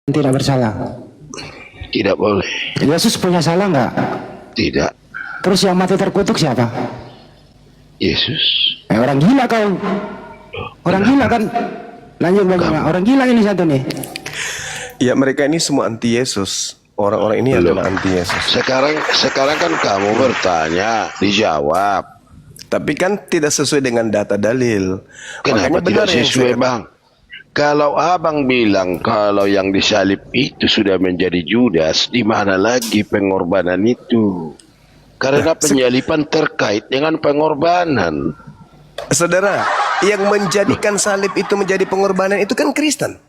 tidak bersalah. Tidak boleh. Yesus punya salah nggak? Tidak. Terus yang mati terkutuk siapa? Yesus. Orang gila kau. Orang gila kan? Lanjut bagaimana? Orang gila ini satu nih. Ya, mereka ini semua anti Yesus. Orang-orang ini adalah anti Yesus. Sekarang kan kamu bertanya, dijawab. Tapi kan tidak sesuai dengan data dalil. Kenapa Makanya benar tidak sesuai, Bang? Kalau abang bilang kalau yang disalib itu sudah menjadi Judas, di mana lagi pengorbanan itu? Karena penyalipan terkait dengan pengorbanan. Saudara, yang menjadikan salib itu menjadi pengorbanan itu kan Kristen.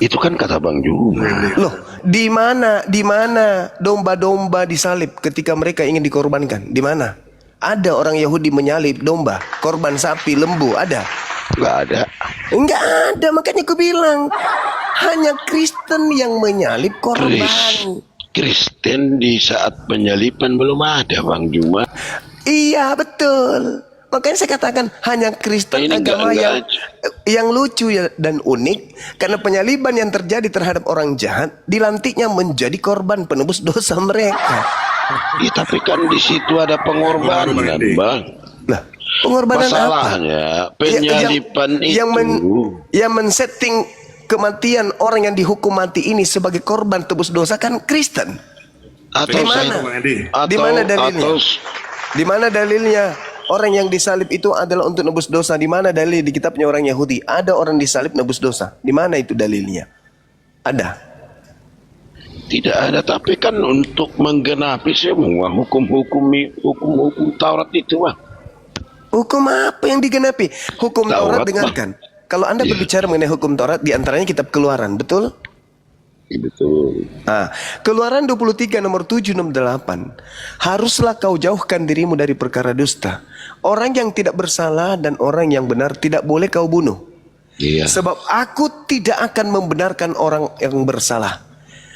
Itu kan kata Bang Juma. Loh, di mana domba-domba disalib ketika mereka ingin dikorbankan? Di mana? Ada orang Yahudi menyalib domba, korban sapi, lembu, ada? Nggak ada. Enggak ada, makanya aku bilang hanya Kristen yang menyalib korban. Kristen di saat penyalipan belum ada, Bang Juma. Iya, betul. Makanya saya katakan hanya Kristen Ini agama enggak yang lucu ya dan unik, karena penyaliban yang terjadi terhadap orang jahat dilantiknya menjadi korban penebus dosa mereka. Ya, tapi kan di situ ada pengorbanan, Bang. Nah, pengorbanan masalahnya apa? penyalipan yang men-setting kematian orang yang dihukum mati ini sebagai korban tebus dosa kan Kristen. Atau Di mana dalilnya? Di mana dalilnya? Orang yang disalib itu adalah untuk nebus dosa. Di mana dalil di kitabnya orang Yahudi? Ada orang disalib nebus dosa. Di mana itu dalilnya? Ada? Tidak ada, tapi kan untuk menggenapi semua hukum-hukum Taurat itu, Bang. Hukum apa yang digenapi? Hukum Taurat, dengarkan. Kalau Anda berbicara mengenai hukum Taurat, di antaranya kitab Keluaran, betul? Ya, betul. Nah, Keluaran 23 nomor 768. Haruslah kau jauhkan dirimu dari perkara dusta. Orang yang tidak bersalah dan orang yang benar tidak boleh kau bunuh. Iya. Sebab aku tidak akan membenarkan orang yang bersalah.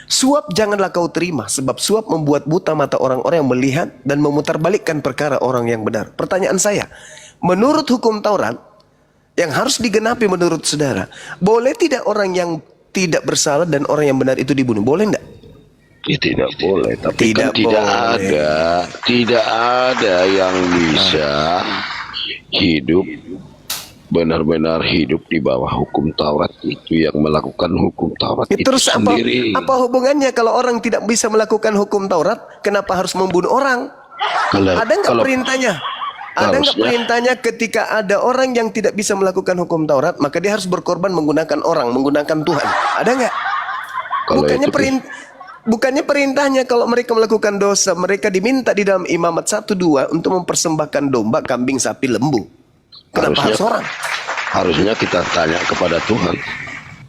Suap janganlah kau terima, sebab suap membuat buta mata orang-orang yang melihat dan memutarbalikkan perkara orang yang benar. Pertanyaan saya, menurut hukum Taurat yang harus digenapi menurut saudara, boleh tidak orang yang tidak bersalah dan orang yang benar itu dibunuh? Boleh enggak? Ya, tidak boleh, tapi tidak ada yang bisa hidup benar-benar hidup di bawah hukum Taurat itu, yang melakukan hukum Taurat itu Terus sendiri. apa hubungannya kalau orang tidak bisa melakukan hukum Taurat, kenapa harus membunuh orang? Ada nggak perintahnya? Ada nggak perintahnya ketika ada orang yang tidak bisa melakukan hukum Taurat, maka dia harus berkorban menggunakan orang, menggunakan Tuhan? Ada nggak? Bukannya perintahnya kalau mereka melakukan dosa, mereka diminta di dalam Imamat 1-2 untuk mempersembahkan domba, kambing, sapi, lembu. Kenapa harus orang? Harusnya kita tanya kepada Tuhan.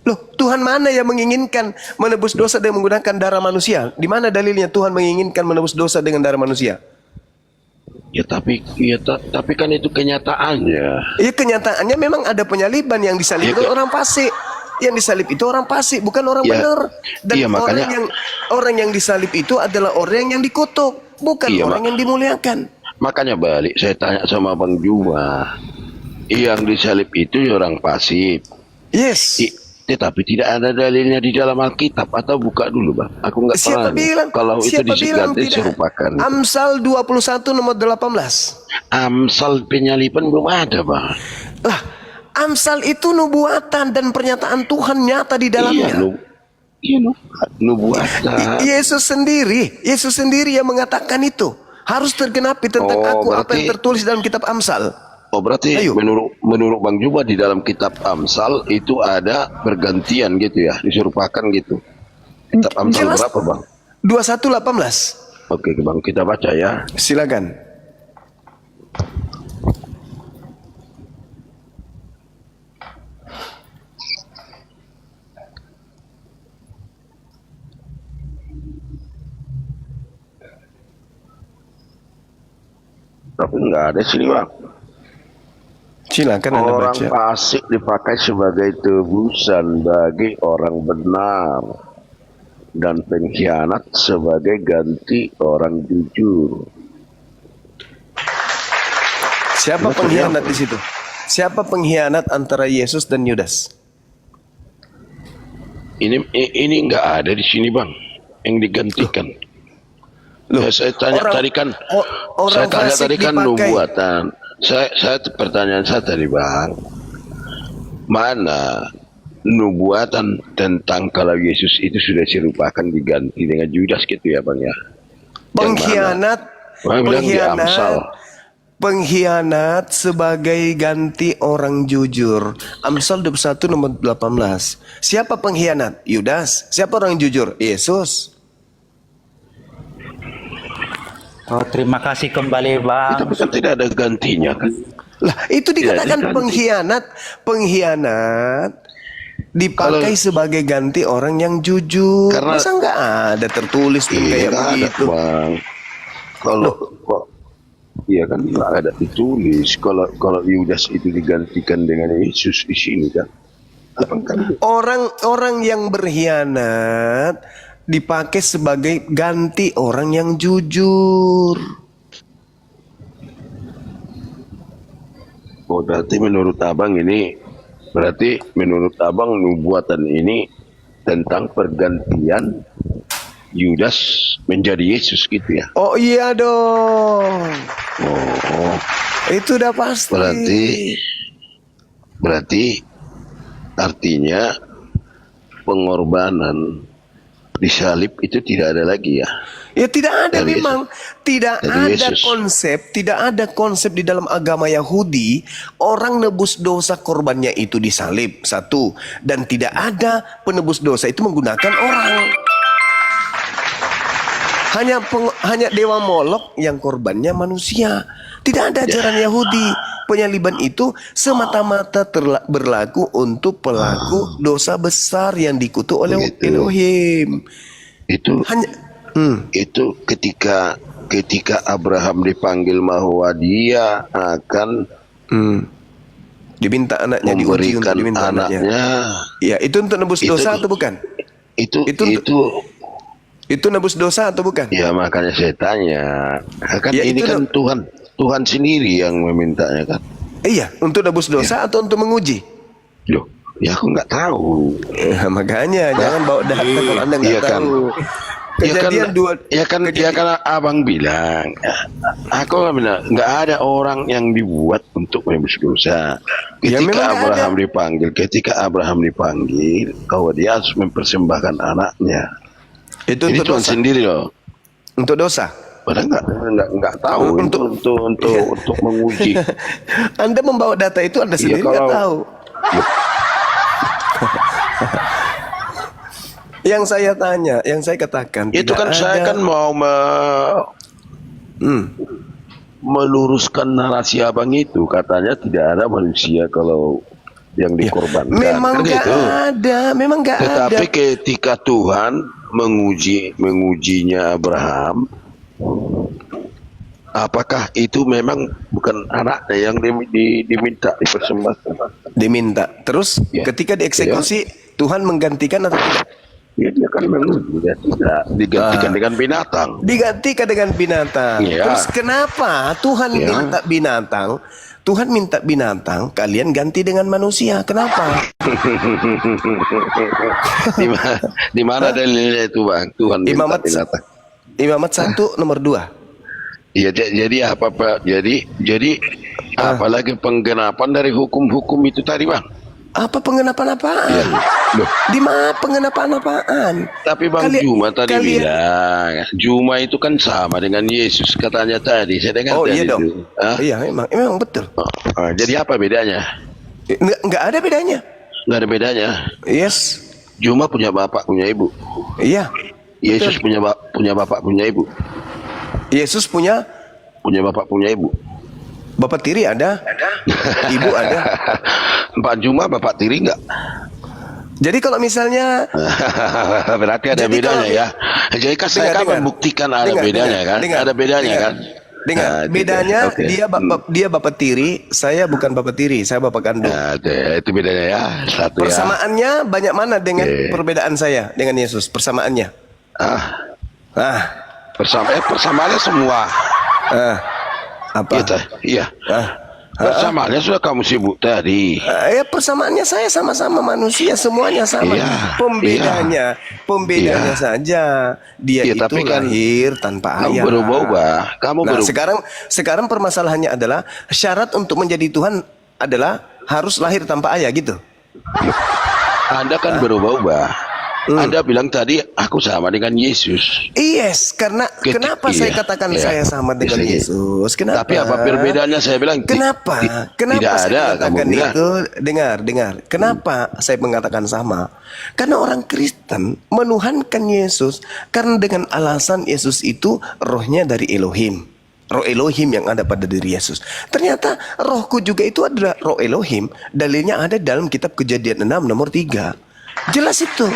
Loh, Tuhan mana yang menginginkan menebus dosa dengan menggunakan darah manusia? Di mana dalilnya Tuhan menginginkan menebus dosa dengan darah manusia? Ya tapi kan itu kenyataannya. Iya, kenyataannya memang ada penyaliban, yang disalib itu orang fasik. Yang disalib itu orang fasik, bukan orang benar. Dan orang yang disalib itu adalah orang yang dikutuk, bukan orang yang dimuliakan. Makanya balik saya tanya sama Bang Juma, yang disalib itu orang fasik. Yes. Tetapi tidak ada dalilnya di dalam Alkitab. Atau buka dulu, Bang. Aku nggak pernah. Kalau itu diserupakan. Amsal 21 nomor 18. Amsal penyalipan belum ada, Bang. Lah, Amsal itu nubuatan dan pernyataan Tuhan nyata di dalamnya. Iya, nubuatan. Yesus sendiri yang mengatakan itu. Harus tergenapi tentang apa yang tertulis dalam kitab Amsal. Oh, berarti menurut Bang Juba di dalam kitab Amsal itu ada pergantian gitu ya, diserupakan gitu. Kitab Amsal berapa, Bang? 21:18. Oke, Bang, kita baca ya. Silakan. Tapi nggak ada sini, Bang. Silakan Anda baca. Orang fasik dipakai sebagai tebusan bagi orang benar, dan pengkhianat sebagai ganti orang jujur. Siapa pengkhianat di situ? Siapa pengkhianat antara Yesus dan Yudas? Ini nggak ada di sini bang, yang digantikan. Loh, Saya tanya orang- tadi kan, orang saya tanya fasik tadi kan dipakai. nubuatan. Saya pertanyaan saya tadi bang, mana nubuatan tentang kalau Yesus itu sudah diserupakan diganti dengan Judas gitu ya bang ya? Pengkhianat, Wah, bilang di Amsal. pengkhianat sebagai ganti orang jujur. Amsal 21 nomor 18. Siapa pengkhianat? Yudas. Siapa orang jujur? Yesus. Oh, terima kasih kembali Bang. Tapi kan tidak ada gantinya kan? Lah, itu dikatakan diganti. pengkhianat dipakai sebagai ganti orang yang jujur. Karena- Masa nggak ada tertulis pun kayak nggak ada, begitu? bang. Kalau kok iya kan nggak ada ditulis kalau Yudas itu digantikan dengan Yesus di sini kan? Abang kan Orang yang berkhianat dipakai sebagai ganti orang yang jujur. berarti menurut abang nubuatan ini tentang pergantian Yudas menjadi Yesus gitu ya? Oh iya dong. Oh, Itu udah pasti. berarti artinya pengorbanan di salib itu tidak ada lagi ya? Ya tidak ada Dari memang tidak Dari ada Yesus. tidak ada konsep di dalam agama Yahudi orang nebus dosa korbannya itu disalib satu, dan tidak ada penebus dosa itu menggunakan orang. Hanya dewa Molok yang korbannya manusia. Tidak ada ajaran Yahudi. Penyaliban itu semata-mata berlaku untuk pelaku dosa besar yang dikutuk oleh Begitu. Elohim. Itu Hanya itu ketika Abraham dipanggil bahwa dia akan diminta anaknya diuji untuk memberikan diminta anaknya. anaknya, Ya, itu untuk nebus Itu- dosa atau bukan? itu Itu nebus dosa atau bukan? ya makanya saya tanya, kan Ya, ini itu kan Tuhan sendiri yang memintanya kan? Iya, untuk nebus dosa atau untuk menguji? Loh, ya aku nggak tahu. Makanya jangan bawa data kalau Anda nggak Iya kan. tahu. Kejadian Ya kan abang bilang, aku bilang nggak ada orang yang dibuat untuk menebus dosa. Ya, memang nggak Ketika Abraham dipanggil, bahwa dia harus mempersembahkan anaknya. itu Ini untuk Tuhan dosa. sendiri loh. Untuk dosa. Padahal nggak tahu Untuk- untuk menguji. Anda membawa data itu Anda Iya, sendiri nggak tahu. Yang saya tanya, yang saya katakan, Itu tidak kan saya ada- kan mau meluruskan narasi abang itu, katanya tidak ada manusia kalau yang dikorbankan. Memang Kan nggak gitu. ada, memang nggak ada. Tetapi ketika Tuhan mengujinya Abraham, apakah itu memang bukan anaknya yang diminta dipersembahkan? Diminta. Terus Ya. ketika dieksekusi, Tuhan menggantikan atau tidak? Ya, dia kan menguji, ya tidak digantikan dengan binatang. Digantikan dengan binatang. Iya. Terus kenapa Tuhan Iya. minta binatang? Tuhan minta binatang, kalian ganti dengan manusia. Kenapa? Di mana dalilnya itu bang? Tuhan minta Imamat binatang. Imamat 1 nomor 2. Ya, jadi apa Pak? Jadi apalagi penggenapan dari hukum-hukum itu tadi bang? Apa pengenapan apaan? Ya. Loh, Di mana pengenapan apaan? tapi bang Juma tadi bilang Juma itu kan sama dengan Yesus katanya tadi. Saya dengar Oh tadi iya dong. itu. Hah? Iya memang betul. Jadi apa bedanya? Nggak ada bedanya. Nggak ada bedanya. Yes. Juma punya bapak punya ibu. Iya. Yesus punya bapak punya ibu. Yesus punya Bapak punya ibu. bapak tiri ada. Ibu ada. Pak Juma bapak tiri enggak? Jadi kalau misalnya Berarti ada Jadi bedanya kalau- ya. Jadi kan saya kan Dengar. membuktikan ada Dengar, bedanya dengar, kan? dengar, Ada bedanya dengar. kan? Dengar, Nah, gitu. bedanya Oke. dia bapak tiri, saya bukan bapak tiri, saya bapak kandung. Nah, itu bedanya ya. Satu ya. Persamaannya banyak mana dengan Oke. perbedaan saya dengan Yesus? Persamaannya. Ah, Persamaannya semua. apa? Gitu. Iya. Ah, Persamaannya sudah kamu sebut tadi. Ya persamaannya saya sama-sama manusia, semuanya sama. Iya, Pembedanya saja dia Iya, itu tapi kan lahir tanpa kamu ayah. berubah-ubah. Kamu Nah, berubah. sekarang permasalahannya adalah syarat untuk menjadi Tuhan adalah harus lahir tanpa ayah gitu. Anda kan berubah-ubah. Anda bilang tadi aku sama dengan Yesus. Yes, karena kenapa saya katakan saya sama dengan Iya. Yesus? Kenapa? Tapi apa perbedaannya saya bilang? Kenapa? Tidak saya ada, kamu mengatakan bilang. itu? Dengar. Kenapa saya mengatakan sama? Karena orang Kristen menuhankan Yesus karena dengan alasan Yesus itu rohnya dari Elohim. Roh Elohim yang ada pada diri Yesus. Ternyata rohku juga itu adalah roh Elohim. Dalilnya ada dalam kitab Kejadian 6 nomor 3. Jelas itu.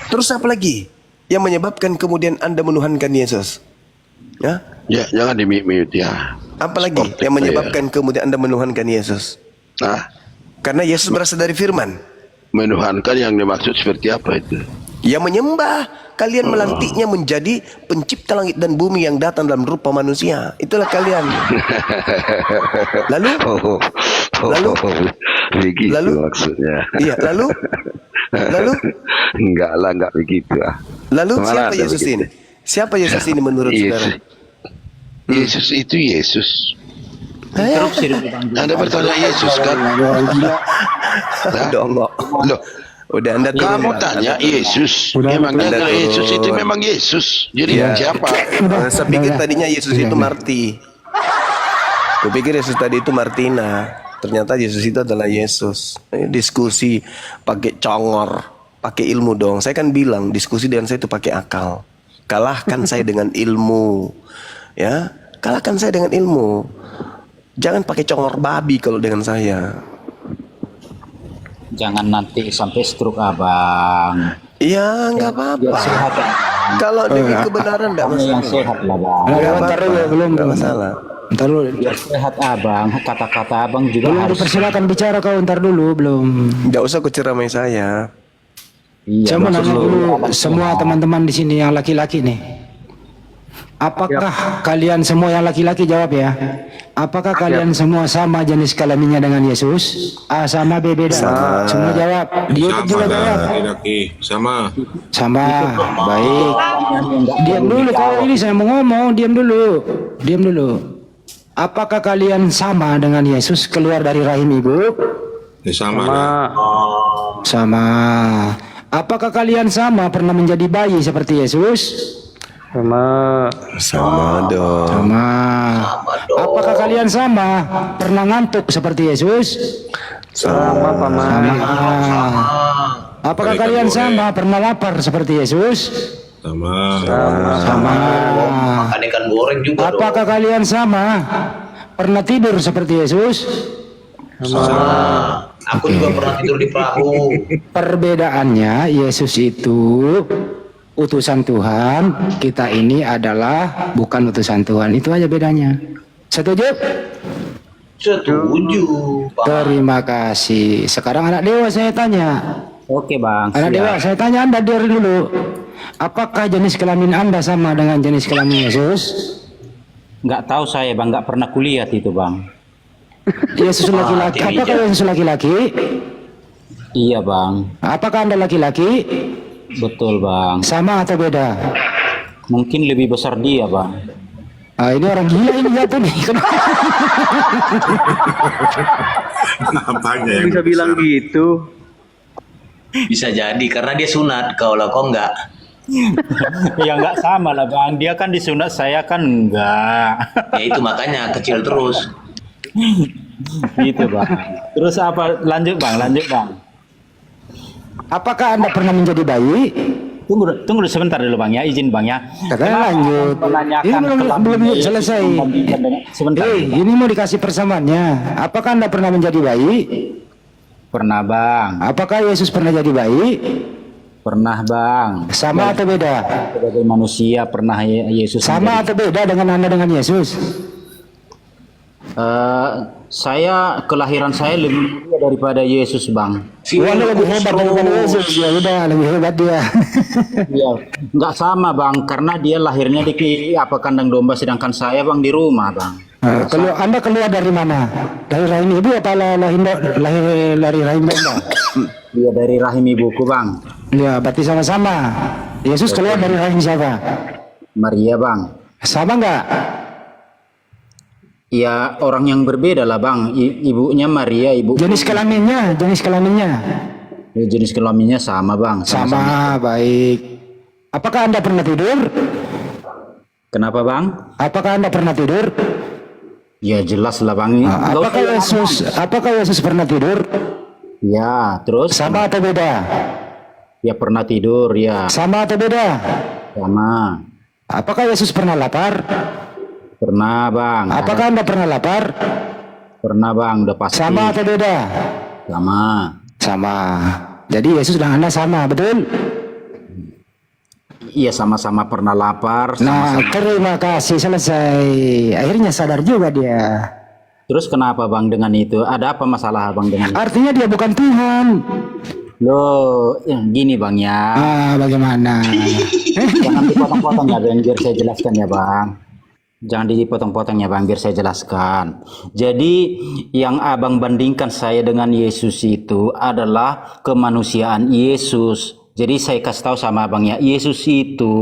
Terus apa lagi yang menyebabkan kemudian Anda menuhankan Yesus? Ya? Ya, jangan di-mute ya. Apa lagi yang menyebabkan kemudian Anda menuhankan Yesus? Nah, Karena Yesus berasal dari firman. menuhankan yang dimaksud seperti apa itu? Yang menyembah, kalian melantiknya menjadi pencipta langit dan bumi yang datang dalam rupa manusia. Itulah kalian. Lalu? Lalu? Begitu Lalu? maksudnya. Iya, lalu? Enggak begitu ah. Lalu Kemana siapa ada Yesus begitu? ini? Siapa Yesus ini menurut saudara? Yesus itu Yesus. Interupsi dulu Bang. Anda bertanya Yesus kan? Orang gila. Dongok. Loh, Udah Anda turun, kamu Bang. tanya Yesus. Udah, Emangnya Anda kalau Yesus turun. itu memang Yesus. Jadi Iya. siapa? Saya pikir Udah. tadinya Yesus itu Marti. Kupikir Yesus tadi itu Martina. Ternyata Yesus itu adalah Yesus. Diskusi pakai congor, pakai ilmu dong. Saya kan bilang diskusi dengan saya itu pakai akal. Kalahkan saya dengan ilmu. Ya, kalahkan saya dengan ilmu. Jangan pakai congor babi kalau dengan saya. Jangan nanti sampai stroke abang. Iya, nggak apa-apa. Biar sehat ya. Kalau demi kebenaran nggak Kamu yang masalah. sehat lah bang. Ada Nggak bentar apa-apa. dulu, belum Nggak masalah. Ntar dulu. Biar sehat abang. Kata-kata abang juga Belum harus. dipersilakan bicara kau, ntar dulu, belum. Nggak usah kau ceramai saya. Iya, Saya mau maksud nanya lu, dulu abang semua sehat. teman-teman di sini yang laki-laki nih. Apakah kalian semua yang laki-laki jawab ya? Apakah kalian semua sama jenis kelaminnya dengan Yesus? A sama, B beda. Sama. Semua jawab. Dia Sama juga dah, jawab. laki-laki. Sama. Sama. Baik. Diam dulu kau ini, saya mau ngomong. Diam dulu. Diam dulu. Apakah kalian sama dengan Yesus keluar dari rahim ibu? Ya, sama dah. Sama. Apakah kalian sama pernah menjadi bayi seperti Yesus? Sama dong. Sama. Apakah kalian sama pernah ngantuk seperti Yesus? Sama Sama. Apakah kalian sama pernah lapar seperti Yesus? Sama. Sama. Makan ikan goreng juga dong. Apakah kalian sama pernah tidur seperti Yesus? Aku juga pernah tidur di perahu. Perbedaannya Yesus itu utusan Tuhan, kita ini adalah bukan utusan Tuhan. Itu aja bedanya. Setuju? Setuju, Pak. Terima kasih. Sekarang anak dewa saya tanya. Oke bang. Anak siap. dewa saya tanya Anda dari dulu. Apakah jenis kelamin Anda sama dengan jenis kelamin Yesus? Nggak tahu saya bang. Nggak pernah kulihat itu bang. Yesus laki-laki. Apakah Yesus laki-laki? Iya bang. Apakah Anda laki-laki? Betul bang. Sama atau beda? Mungkin lebih besar dia bang. Ah, ini orang gila ini jatuh nih. Apanya yang Bisa bilang gitu. Bisa jadi karena dia sunat, kalau kok enggak. Ya nggak sama lah bang. Dia kan disunat, saya kan enggak. Ya itu makanya kecil terus. Gitu bang. Terus apa? Lanjut bang. Lanjut bang. Apakah Anda pernah menjadi bayi? Tunggu sebentar dulu bang ya. Izin bang ya. Katanya lanjut. Menanyakan Ini belum kelamin Yesus selesai. membandingkan dengan- Sebentar. Ini mau dikasih persamaannya. Apakah Anda pernah menjadi bayi? Pernah bang. Apakah Yesus pernah jadi bayi? Pernah bang. Sama atau beda? Sebagai manusia pernah Yesus. Sama atau beda dengan Anda dengan Yesus? Saya kelahiran saya lebih mulia daripada Yesus bang. Anda lebih hebat daripada Yesus. Ya udah, lebih hebat dia. Iya, nggak sama bang, karena dia lahirnya di apa kandang domba, sedangkan saya bang di rumah bang. Anda keluar dari mana? Dari rahim ibu apa lahir dari rahim Anda? Dia dari rahim ibuku bang. Ya, berarti sama-sama. Yesus keluar dari rahim siapa? Maria bang. Sama nggak? Ya orang yang berbeda lah bang. Ibunya Maria, ibu. Jenis kelaminnya. Ya, jenis kelaminnya sama bang. Sama, baik. Apakah Anda pernah tidur? Kenapa bang? Apakah Anda pernah tidur? Ya jelas lah bang. Apakah Yesus pernah tidur? Ya terus? Sama atau beda? Ya pernah tidur ya. Sama atau beda? Sama. Apakah Yesus pernah lapar? Pernah bang. Apakah Anda pernah lapar? Pernah bang, udah pasti. Sama atau beda? Sama. Sama. Jadi Yesus dan Anda sama, betul? Iya sama-sama pernah lapar. Nah, terima kasih, selesai. Akhirnya sadar juga dia. Terus kenapa bang dengan itu? Ada apa masalah bang dengan itu? Artinya dia bukan Tuhan. Loh, gini bang ya. Bagaimana? Jangan dipotong-potong ya bang, biar saya jelaskan ya bang. Jangan dipotong-potong ya bang, biar saya jelaskan. Jadi yang abang bandingkan saya dengan Yesus itu adalah kemanusiaan Yesus. Jadi saya kasih tahu sama abang ya, Yesus itu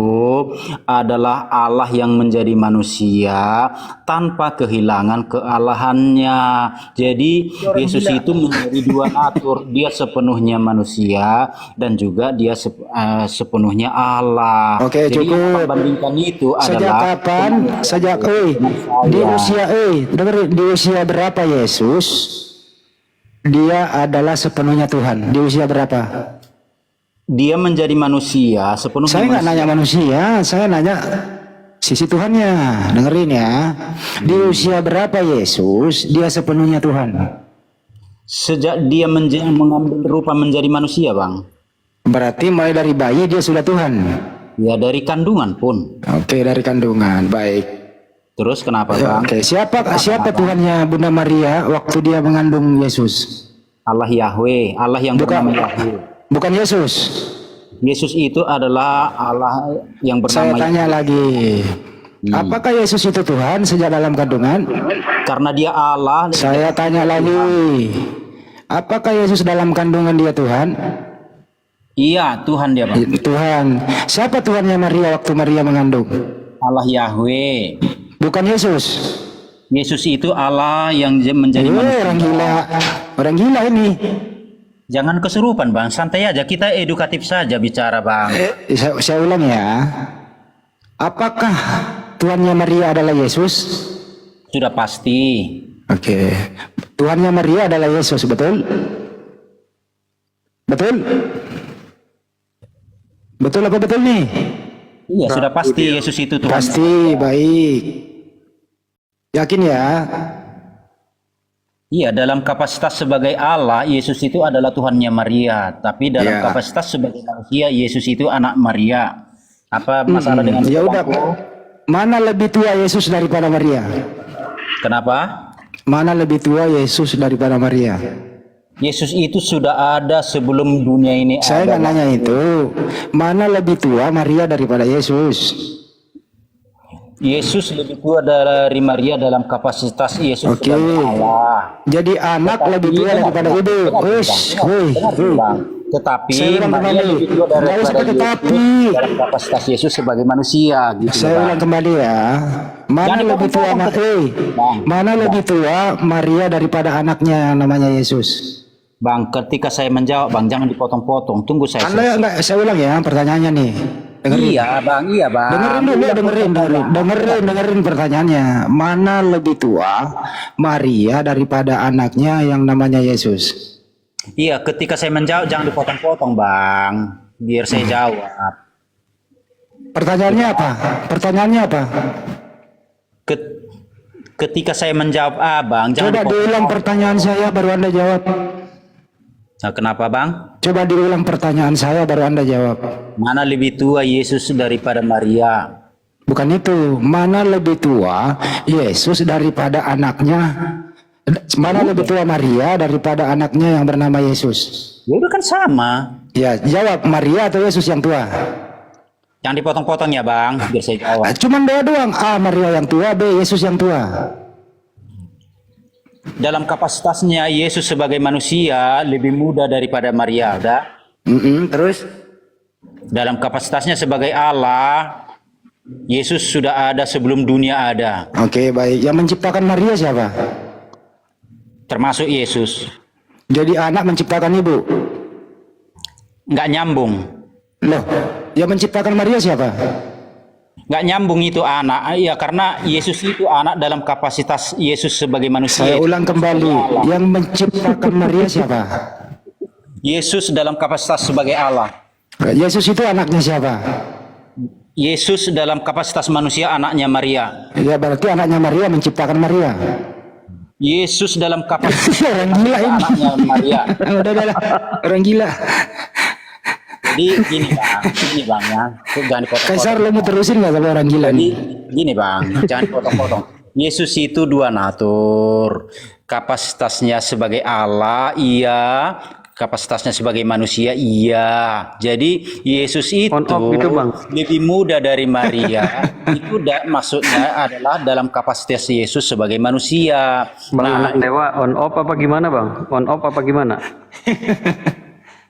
adalah Allah yang menjadi manusia tanpa kehilangan kealahannya. Jadi Yesus itu menjadi dua natur, dia sepenuhnya manusia dan juga dia sepenuhnya Allah. Oke, jadi cukup. yang membandingkan itu Sejak adalah kapan? Sejak di usia berapa Yesus? Dia adalah sepenuhnya Tuhan. Di usia berapa? Dia menjadi manusia sepenuhnya. Saya nggak nanya manusia, saya nanya sisi Tuhannya. Dengerin ya. Di usia berapa Yesus dia sepenuhnya Tuhan? Sejak dia mengambil rupa menjadi manusia, bang. Berarti mulai dari bayi dia sudah Tuhan. Ya dari kandungan pun. Oke, dari kandungan. Baik. Terus kenapa, bang? Oke, siapa Tuhannya Bunda Maria waktu dia mengandung Yesus? Allah Yahweh, Allah yang bernama Yahweh. Bukan Yesus. Yesus itu adalah Allah yang bernama. Saya tanya lagi. Apakah Yesus itu Tuhan sejak dalam kandungan? Karena dia Allah. Saya tanya lagi. Apakah Yesus dalam kandungan dia Tuhan? Iya, Tuhan dia, bang. Tuhan. Siapa Tuhannya Maria waktu Maria mengandung? Allah Yahweh. Bukan Yesus. Yesus itu Allah yang menjadi manusia. Orang gila ini. Jangan kesurupan, bang. Santai aja. Kita edukatif saja bicara, bang. Saya ulang ya. Apakah Tuhannya Maria adalah Yesus? Sudah pasti. Oke. Tuhannya Maria adalah Yesus, betul? Betul? Betul apa betul nih? Iya, sudah pasti Yesus itu Tuhan. Pasti, baik. Yakin ya? Iya, dalam kapasitas sebagai Allah, Yesus itu adalah Tuhannya Maria. Tapi dalam kapasitas sebagai manusia, Yesus itu anak Maria. Apa masalah dengan ya udah. Mana lebih tua Yesus daripada Maria? Kenapa? Mana lebih tua Yesus daripada Maria? Yesus itu sudah ada sebelum dunia ini Saya ada. nggak nanya itu. Mana lebih tua Maria daripada Yesus? Yesus lebih tua dari Maria dalam kapasitas Yesus sebagai Allah. Jadi anak lebih tua daripada ibu. Tetapi Maria lebih tua daripada Yesus dalam kapasitas Yesus sebagai manusia. Gitu, saya ulang kembali ya. Mana lebih tua Mana lebih tua Maria daripada anaknya yang namanya Yesus? Bang, ketika saya menjawab, bang, jangan dipotong-potong. Tunggu saya. Saya ulang ya pertanyaannya nih. Dengerin. Iya bang. Dengerin pertanyaannya. Mana lebih tua Maria daripada anaknya yang namanya Yesus? Iya, ketika saya menjawab jangan dipotong-potong, bang. Biar saya jawab. Pertanyaannya apa? Ketika saya menjawab abang, jangan Coba diulang pertanyaan saya baru Anda jawab. Nah, kenapa, bang? Coba diulang pertanyaan saya baru Anda jawab. Mana lebih tua Yesus daripada Maria? Bukan itu. Mana lebih tua Yesus daripada anaknya? Mana lebih tua Maria daripada anaknya yang bernama Yesus? Ya udah kan sama. Ya, jawab Maria atau Yesus yang tua? Jangan dipotong-potong ya, bang. Biar saya jawab. Cuman dua doang. A. Maria yang tua, B. Yesus yang tua. dalam kapasitasnya Yesus sebagai manusia lebih muda daripada Maria, udah? Terus? Dalam kapasitasnya sebagai Allah, Yesus sudah ada sebelum dunia ada. Oke, baik. Yang menciptakan Maria siapa? Termasuk Yesus. Jadi anak menciptakan ibu. Nggak nyambung. Loh, yang menciptakan Maria siapa? Nggak nyambung itu anak. Ya karena Yesus itu anak dalam kapasitas Yesus sebagai manusia. Saya ulang kembali. Yang menciptakan Maria siapa? Yesus dalam kapasitas sebagai Allah. Yesus itu anaknya siapa? Yesus dalam kapasitas manusia anaknya Maria. Ya berarti anaknya Maria menciptakan Maria. Yesus dalam kapasitas Orang gila ini. anaknya Maria. Udah. Orang gila. Jadi gini bang ya, jangan dipotong-potong. Kaisar lo mau terusin nggak sama orang gila Jadi nih? gini bang, jangan potong-potong. Yesus itu dua natur, kapasitasnya sebagai Allah, iya, kapasitasnya sebagai manusia, iya. Jadi Yesus itu lebih muda dari Maria. Itu maksudnya adalah dalam kapasitas Yesus sebagai manusia. Bang anak dewa on off apa gimana bang? On off apa gimana?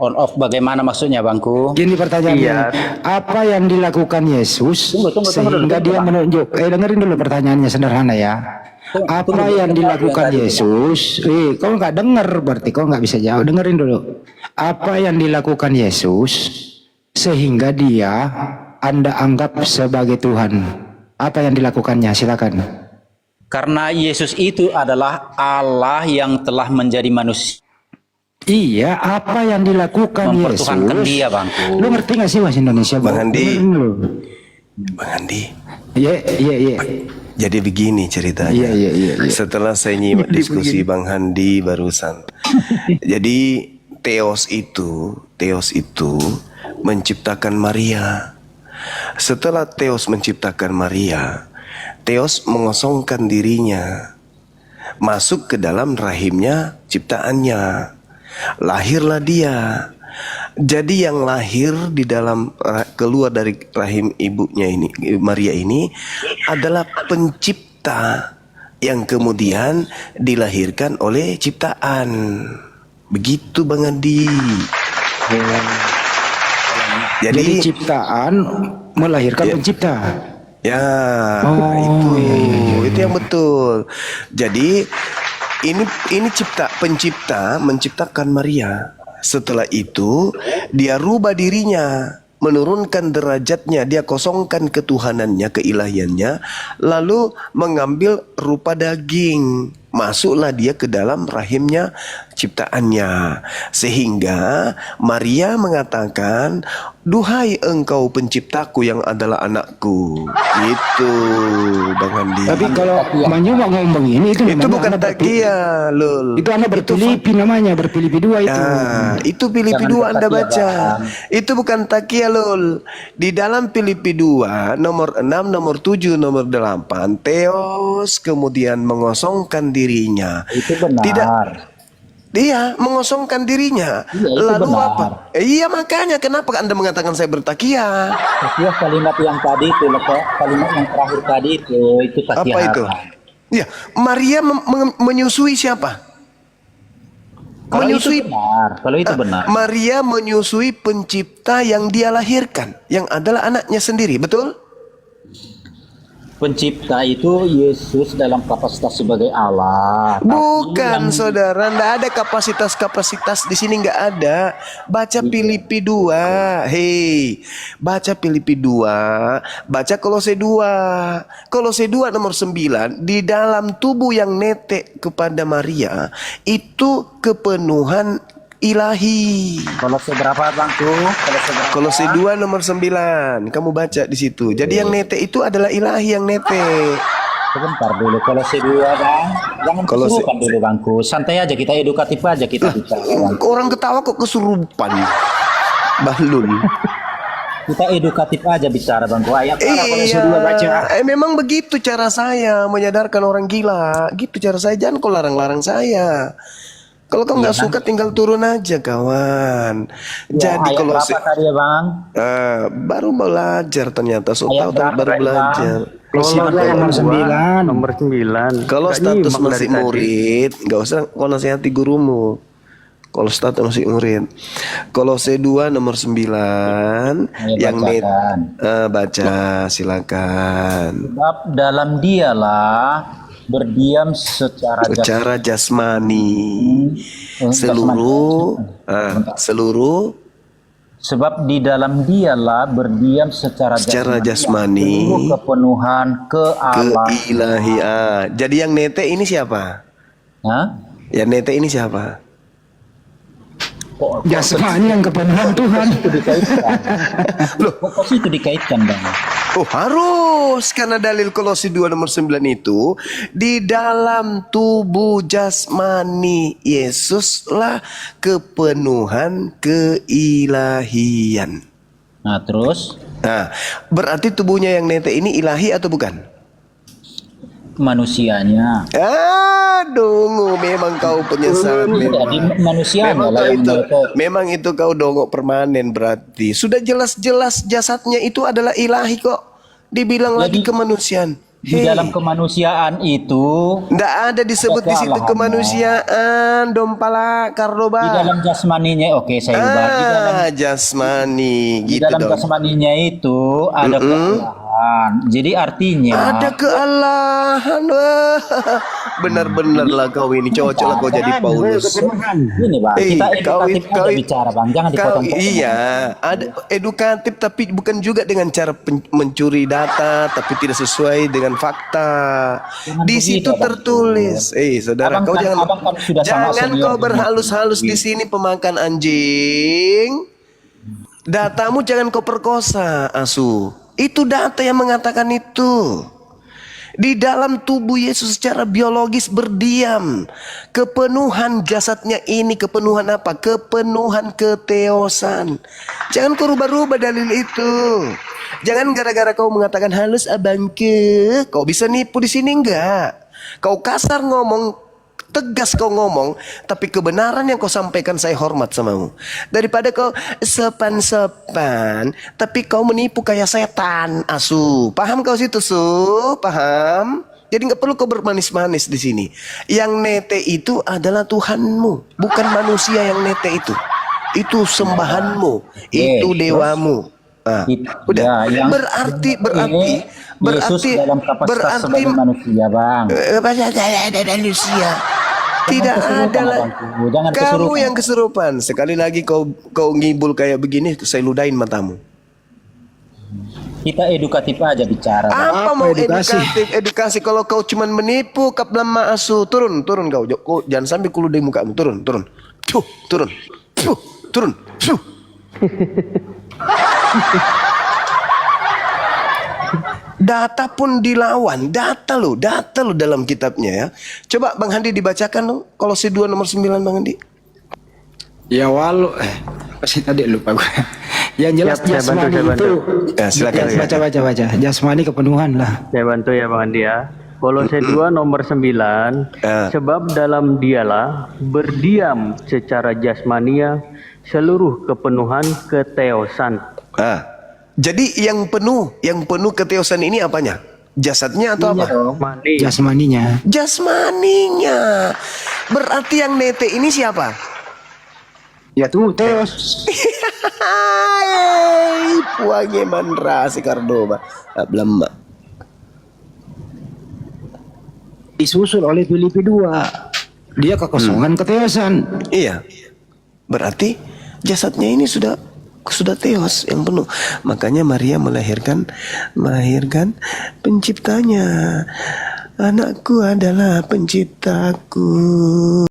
On off bagaimana maksudnya bangku? Gini pertanyaannya, Iya. apa yang dilakukan Yesus sehingga dia menunjuk? Dengerin dulu pertanyaannya sederhana ya. Apa yang dilakukan Yesus? Kau nggak denger berarti kau nggak bisa jawab. Dengerin dulu. Apa yang dilakukan Yesus sehingga dia Anda anggap sebagai Tuhan? Apa yang dilakukannya? Silakan. Karena Yesus itu adalah Allah yang telah menjadi manusia. Iya, apa yang dilakukan Yesus? Mempertuhankan dia, bangku. Lu ngerti nggak sih bahasa Indonesia, Bang Andi. Dengerin dulu. Bang Andi. Iya. Jadi begini ceritanya. Iya. Setelah saya nyimak diskusi Bang Handi barusan. Jadi Theos itu menciptakan Maria. Setelah Theos menciptakan Maria, Theos mengosongkan dirinya, masuk ke dalam rahimnya ciptaannya. Lahirlah dia. Jadi yang lahir di dalam keluar dari rahim ibunya ini, Maria ini adalah pencipta yang kemudian dilahirkan oleh ciptaan. Begitu Bang Andi. Jadi ciptaan melahirkan pencipta. Ya, itu yang betul. Jadi ini pencipta menciptakan Maria. Setelah itu dia rubah dirinya, menurunkan derajatnya, dia kosongkan ketuhanannya, keilahiannya, lalu mengambil rupa daging. Masuklah dia ke dalam rahimnya ciptaannya. Sehingga Maria mengatakan, "Duhai engkau penciptaku yang adalah anakku." Itu Bang Andi. Tapi kalau Manyu mau ngomong ini itu bukan takia, Lul. Itu Anda berpilipi namanya, berpilipi dua itu. Ya, itu Filipi 2 Anda baca. Itu bukan takia, Lul. Di dalam Filipi 2 nomor 6, nomor 7, nomor 8, Theos kemudian mengosongkan dirinya. Itu benar. Tidak. Dia mengosongkan dirinya. Iya, itu Lalu benar. apa? Iya makanya kenapa Anda mengatakan saya bertakia? Takia kalimat yang tadi itu, kalimat yang terakhir tadi itu takia. Apa itu? Ya, Maria menyusui siapa? Kalau itu benar. Maria menyusui pencipta yang dia lahirkan, yang adalah anaknya sendiri, betul? Pencipta itu Yesus dalam kapasitas sebagai Allah. Bukan, saudara, nggak ada kapasitas di sini, nggak ada. Baca Filipi 2, baca Filipi 2, baca Kolose 2, Kolose 2 nomor 9. Di dalam tubuh yang netek kepada Maria itu kepenuhan ilahi. Kolose berapa bangku? Kolose 2 nomor 9. Kamu baca di situ. Jadi yang nete itu adalah ilahi yang nete. Sebentar dulu, Kolose 2 bang. Jangan kesurupan dulu bangku. Santai aja, kita edukatif aja kita bicara. Orang ketawa kok kesurupan. Bahlul. Kita edukatif aja bicara bangku. Ayat Iya, memang begitu cara saya menyadarkan orang gila. Gitu cara saya, jangan kau larang-larang saya. Kalau kau nggak suka tinggal turun aja kawan. Jadi kalau berapa tadi ya bang? baru belajar ternyata, baru belajar. Kalau nomor 9. Nomor 9. Kalau Nggak status nyimak masih dari tadi. murid, nggak usah kau nasihati gurumu. Kalau status masih murid. Kolose 2 nomor 9 yang bacakan. baca silakan. Sebab dalam dialah berdiam secara Jasmani seluruh sebab di dalam dialah berdiam secara jasmani seluruh kepenuhan keilahian. Jadi yang nete ini siapa? Hah? Yang nete ini siapa? Jasmani yang kepenuhan Tuhan. Loh, kok itu dikaitkan, Bang? Oh, harus, karena dalil Kolose 2 nomor 9 itu di dalam tubuh jasmani Yesuslah kepenuhan keilahian. Nah, terus Nah, berarti tubuhnya yang nete ini ilahi atau bukan? manusianya. Aduh, memang kau penyesat. Jadi manusianya lah yang menelpon. Memang itu kau dongok permanen berarti. Sudah jelas-jelas jasadnya itu adalah ilahi kok. Dibilang lagi Jadi, kemanusiaan. Di dalam kemanusiaan itu Nggak ada disebut di situ kemanusiaan, dompala, kardoba. di dalam jasmaninya, oke saya ubah. Di dalam Jasmani, di gitu dalam dong. jasmaninya itu ada kealahan. Jadi artinya Ada kealahan. Wah, benar-benar lah kau ini, cocok lah kau jadi Paulus. ini Bang, kita edukatif aja kau- bicara Bang, jangan dipotong-potong. Iya, ada edukatif tapi bukan juga dengan cara mencuri data tapi tidak sesuai dengan fakta. Jangan Di begitu, situ Abang. tertulis. Saudara, Abang kau kan- jangan abang kan sudah sama jangan senior kau dengan berhalus-halus di sini pemakan anjing. Datamu jangan kau perkosa, asu. Itu data yang mengatakan itu. Di dalam tubuh Yesus secara biologis berdiam kepenuhan jasadnya ini. Kepenuhan apa? Kepenuhan keteosan. Jangan kau rubah-rubah dalil itu. Jangan gara-gara kau mengatakan halus abangke, kau bisa nipu di sini enggak? Kau kasar ngomong, tegas kau ngomong, tapi kebenaran yang kau sampaikan saya hormat samamu. Daripada kau sopan-sopan, tapi kau menipu kayak setan, asu. Paham kau situ, su? Paham? Jadi nggak perlu kau bermanis-manis di sini. Yang nete itu adalah Tuhanmu, bukan manusia yang nete itu. Itu sembahanmu, itu dewamu. Nah, udah. Ya, yang berarti Yesus dalam kapasitas sebagai manusia, Bang. manusia. Tidak kesurupan, ada lah. Abangku. Jangan Kamu kesurupan. yang kesurupan. Sekali lagi kau ngibul kayak begini, saya ludahin matamu. Kita edukatif aja bicara, Bang. Apa mau edukasi? edukasi kalau kau cuman menipu kaplan maasu. Turun kau. Jangan sampai ku ludahin mukamu. Turun. Tuh, turun. Tuh. Data pun dilawan, data lo dalam kitabnya ya. Coba Bang Handi dibacakan dong, Kolose 2 nomor 9 Bang Handi. Ya walau pasti tadi lupa gue. Yang jelas Siap, saya bantu, jasmani saya itu. Ya, silakan. Baca. Jasmani kepenuhan lah. Saya bantu ya Bang Andi ya. Kolose 2 nomor 9. Sebab dalam dialah berdiam secara jasmania seluruh kepenuhan keteosan. Jadi yang penuh keteosan ini apanya? Jasadnya atau apa? Mani. Jasmaninya. Jasmaninya. Berarti yang nete ini siapa? Ya tuh Teos. Puangnya mandra si Kardoba. Blama. Disusul oleh Filipi 2. Dia kekosongan keteosan. Iya. Berarti jasadnya ini sudah teos yang penuh. Makanya Maria melahirkan penciptanya. Anakku adalah penciptaku.